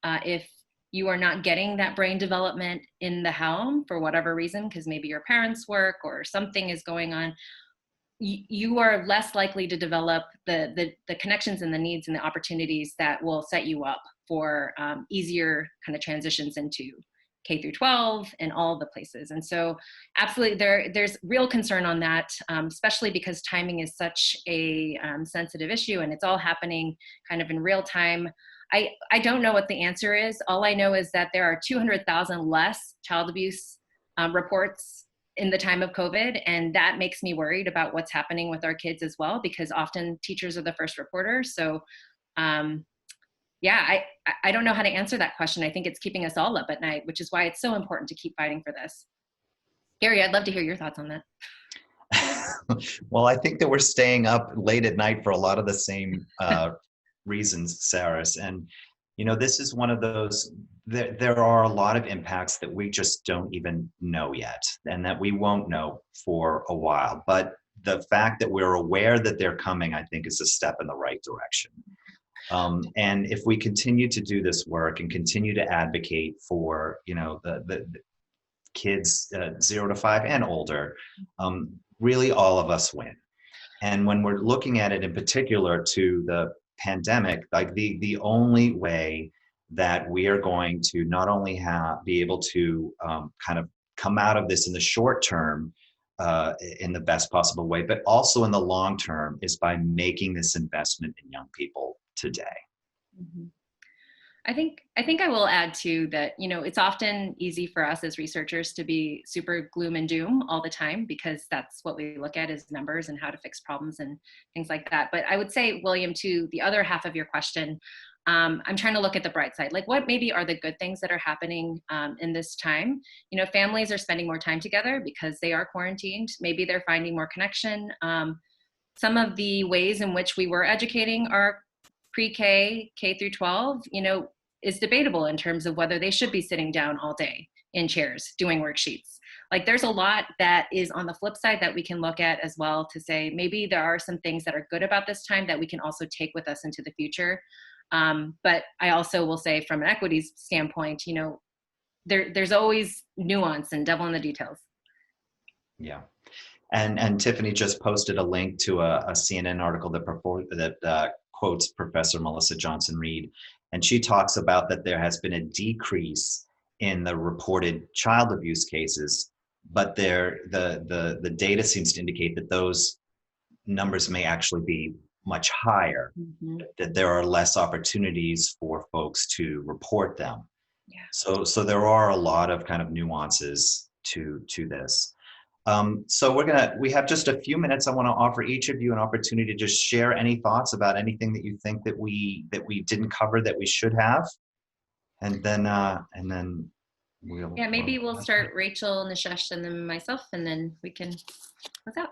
If you are not getting that brain development in the home for whatever reason, because maybe your parents work or something is going on, you are less likely to develop the connections and the needs and the opportunities that will set you up for easier kind of transitions into K through 12 and all the places. And so absolutely there's real concern on that, especially because timing is such a sensitive issue and it's all happening kind of in real time. I don't know what the answer is. All I know is that there are 200,000 less child abuse reports in the time of COVID. And that makes me worried about what's happening with our kids as well, because often teachers are the first reporters. So yeah, I don't know how to answer that question. I think it's keeping us all up at night, which is why it's so important to keep fighting for this. Gary, I'd love to hear your thoughts on that. Well, I think that we're staying up late at night for a lot of the same reasons, Saras. And, you know, this is one of those, there are a lot of impacts that we just don't even know yet and that we won't know for a while. But the fact that we're aware that they're coming, I think, is a step in the right direction. And if we continue to do this work and continue to advocate for, you know, the kids 0 to 5 and older, really all of us win. And when we're looking at it in particular to the pandemic, like the only way that we are going to not only be able to kind of come out of this in the short term in the best possible way, but also in the long term, is by making this investment in young people today. Mm-hmm. I think I will add too that, you know, it's often easy for us as researchers to be super gloom and doom all the time because that's what we look at is numbers and how to fix problems and things like that. But I would say, William, to the other half of your question, I'm trying to look at the bright side. Like, what maybe are the good things that are happening in this time? You know, families are spending more time together because they are quarantined. Maybe they're finding more connection. Some of the ways in which we were educating our pre-K, K through 12, you know, is debatable in terms of whether they should be sitting down all day in chairs doing worksheets. like there's a lot that is on the flip side that we can look at as well to say, maybe there are some things that are good about this time that we can also take with us into the future. But I also will say from an equities standpoint, you know, there's always nuance and devil in the details. Yeah. And Tiffany just posted a link to a CNN article that quotes Professor Melissa Johnson-Reed, and she talks about that there has been a decrease in the reported child abuse cases, but the data seems to indicate that those numbers may actually be much higher, that there are less opportunities for folks to report them. Yeah. So there are a lot of kind of nuances to this. So we have just a few minutes. I want to offer each of you an opportunity to just share any thoughts about anything that you think that we didn't cover that we should have, and then we'll. Yeah, maybe we'll start Rachel, Nishesh, and then myself, and then we can close out.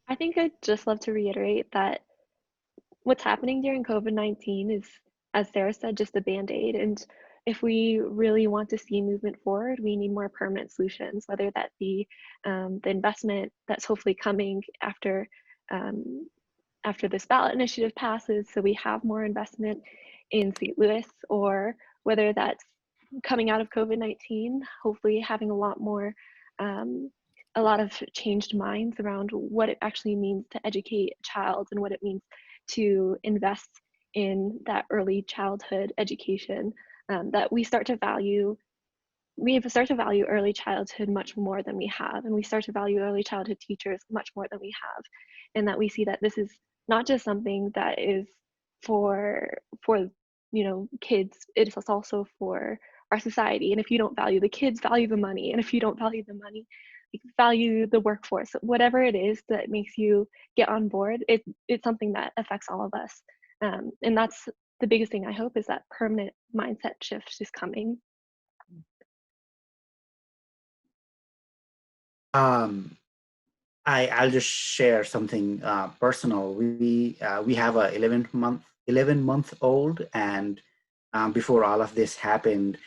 I think I'd just love to reiterate that what's happening during COVID-19 is, as Sarah said, just a Band-Aid. And if we really want to see movement forward, we need more permanent solutions, whether that be the investment that's hopefully coming after this ballot initiative passes, so we have more investment in St. Louis, or whether that's coming out of COVID-19, hopefully having a lot of changed minds around what it actually means to educate a child and what it means to invest in that early childhood education, that we start to value early childhood much more than we have, and we start to value early childhood teachers much more than we have, and that we see that this is not just something that is for kids, it is also for our society. And if you don't value the kids, value the money, and if you don't value the money, value the workforce. Whatever it is that makes you get on board, it's something that affects all of us, and that's the biggest thing I hope, is that permanent mindset shift is coming. I'll just share something personal. We have a 11-month-old, and before all of this happened,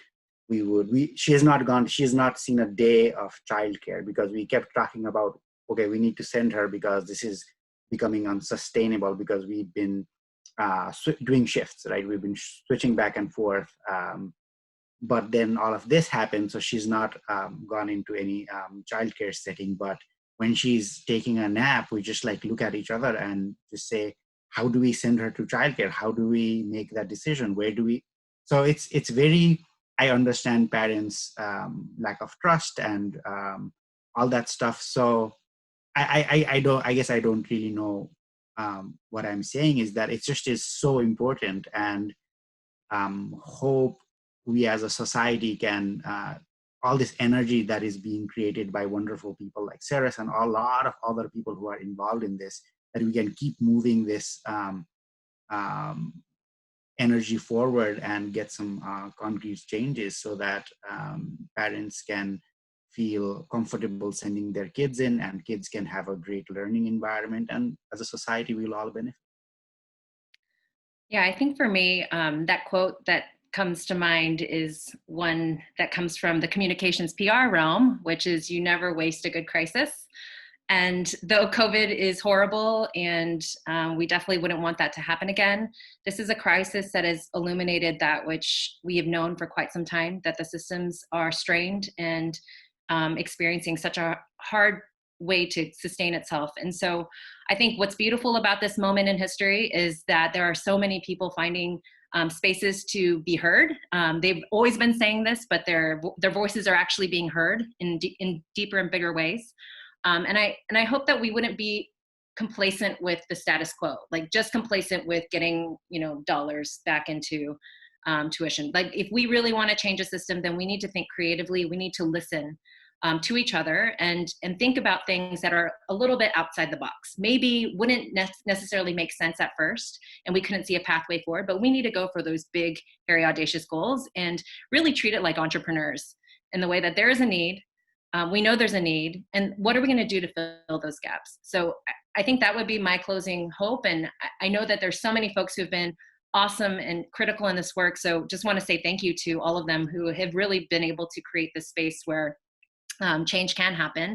she has not seen a day of childcare, because we kept talking about, okay, we need to send her because this is becoming unsustainable, because we've been doing shifts, right? We've been switching back and forth. But then all of this happened, so she's not gone into any childcare setting. But when she's taking a nap, we just like look at each other and just say, how do we send her to childcare? How do we make that decision? Where do we? So it's very, I understand parents' lack of trust and all that stuff. So I guess I don't really know. What I'm saying is that it just is so important, and hope we as a society can, all this energy that is being created by wonderful people like Saras and a lot of other people who are involved in this, that we can keep moving this energy forward and get some concrete changes, so that parents can feel comfortable sending their kids in, and kids can have a great learning environment, and as a society we'll all benefit. Yeah, I think for me, that quote that comes to mind is one that comes from the communications PR realm, which is, you never waste a good crisis. And though COVID is horrible, and we definitely wouldn't want that to happen again, this is a crisis that has illuminated that which we have known for quite some time, that the systems are strained and experiencing such a hard way to sustain itself. And so I think what's beautiful about this moment in history is that there are so many people finding spaces to be heard. They've always been saying this, but their voices are actually being heard in deeper and bigger ways. And I hope that we wouldn't be complacent with the status quo, like just complacent with getting dollars back into tuition. Like if we really want to change a system, then we need to think creatively. We need to listen to each other and think about things that are a little bit outside the box. Maybe wouldn't necessarily make sense at first, and we couldn't see a pathway forward, but we need to go for those big, hairy, audacious goals and really treat it like entrepreneurs in the way that there is a need. We know there's a need, and what are we going to do to fill those gaps? So I think that would be my closing hope. And I know that there's so many folks who've been awesome and critical in this work. So just want to say thank you to all of them who have really been able to create this space where change can happen.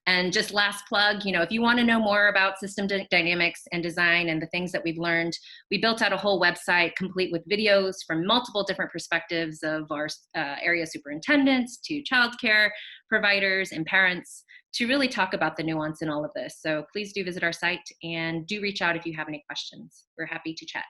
And just last plug, you know, if you want to know more about system dynamics and design and the things that we've learned, we built out a whole website complete with videos from multiple different perspectives of our area superintendents to childcare providers and parents to really talk about the nuance in all of this. So please do visit our site and do reach out if you have any questions. We're happy to chat.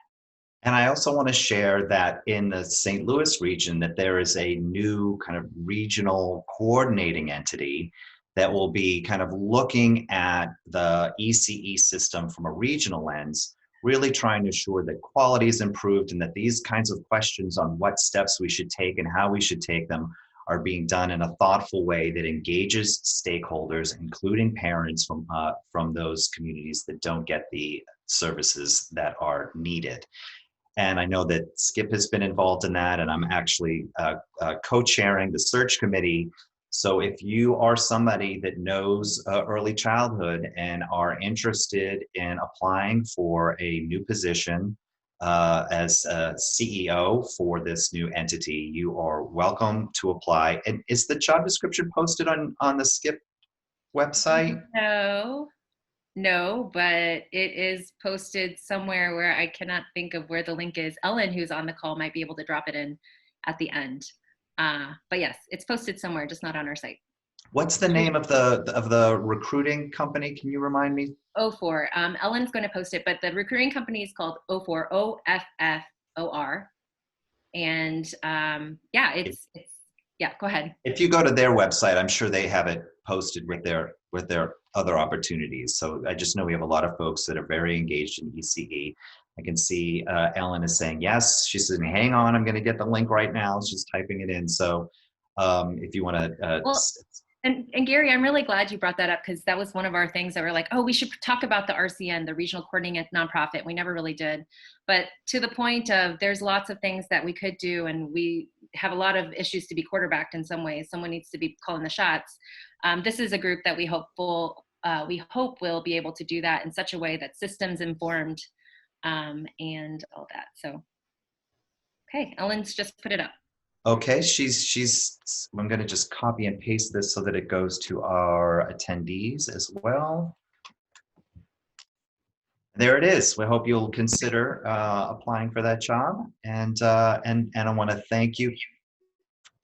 And I also want to share that in the St. Louis region, that there is a new kind of regional coordinating entity that will be kind of looking at the ECE system from a regional lens, really trying to ensure that quality is improved and that these kinds of questions on what steps we should take and how we should take them are being done in a thoughtful way that engages stakeholders, including parents from those communities that don't get the services that are needed. And I know that Skip has been involved in that, and I'm actually co-chairing the search committee. So if you are somebody that knows early childhood and are interested in applying for a new position as a CEO for this new entity, you are welcome to apply. And is the job description posted on the Skip website? No, but it is posted somewhere where I cannot think of where the link is. Ellen, who's on the call, might be able to drop it in at the end. But yes, it's posted somewhere, just not on our site. What's the name of the recruiting company? Can you remind me? O4. Ellen's going to post it, but the recruiting company is called O4, OFFOR. And yeah, it's yeah. Go ahead. If you go to their website, I'm sure they have it posted with their other opportunities. So I just know we have a lot of folks that are very engaged in ECE. I can see Ellen is saying yes. She's saying, "Hang on, I'm going to get the link right now." She's typing it in. So if you want to. And Gary, I'm really glad you brought that up, because that was one of our things that we're like, oh, we should talk about the RCN, the Regional Coordinating Nonprofit. We never really did. But to the point of, there's lots of things that we could do, and we have a lot of issues to be quarterbacked in some ways. Someone needs to be calling the shots. This is a group that we hope will be able to do that in such a way that's systems informed and all that. So, okay, Ellen's just put it up. Okay, I'm going to just copy and paste this so that it goes to our attendees as well. There it is. We hope you'll consider applying for that job. And I want to thank you,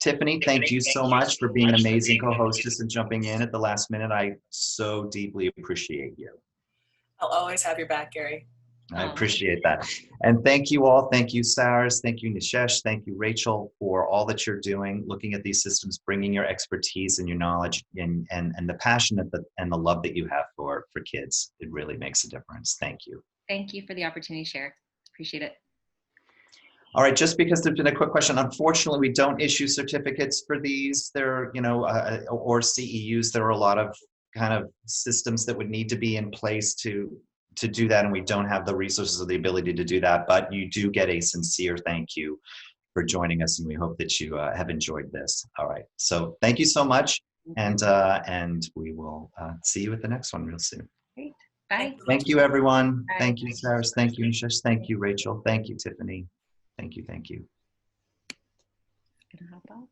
Tiffany. Thank you so much for being an amazing co-hostess and jumping in at the last minute. I so deeply appreciate you. I'll always have your back, Gary. I appreciate that. And thank you all. Thank you, Saras. Thank you, Nishesh. Thank you, Rachel, for all that you're doing, looking at these systems, bringing your expertise and your knowledge and the passion and the love that you have for kids. It really makes a difference. Thank you. Thank you for the opportunity to share. Appreciate it. All right, just because there's been a quick question, unfortunately, we don't issue certificates for these. There, or CEUs. There are a lot of kind of systems that would need to be in place to do that, and we don't have the resources or the ability to do that, but you do get a sincere thank you for joining us, and we hope that you have enjoyed this. All right, so thank you so much, and we will see you at the next one real soon. Great, bye. Thank you, everyone. Bye. Thank you, Saras. Thank you, Nishesh. Thank you, Rachel. Thank you, Tiffany. Thank you. Gonna hop out.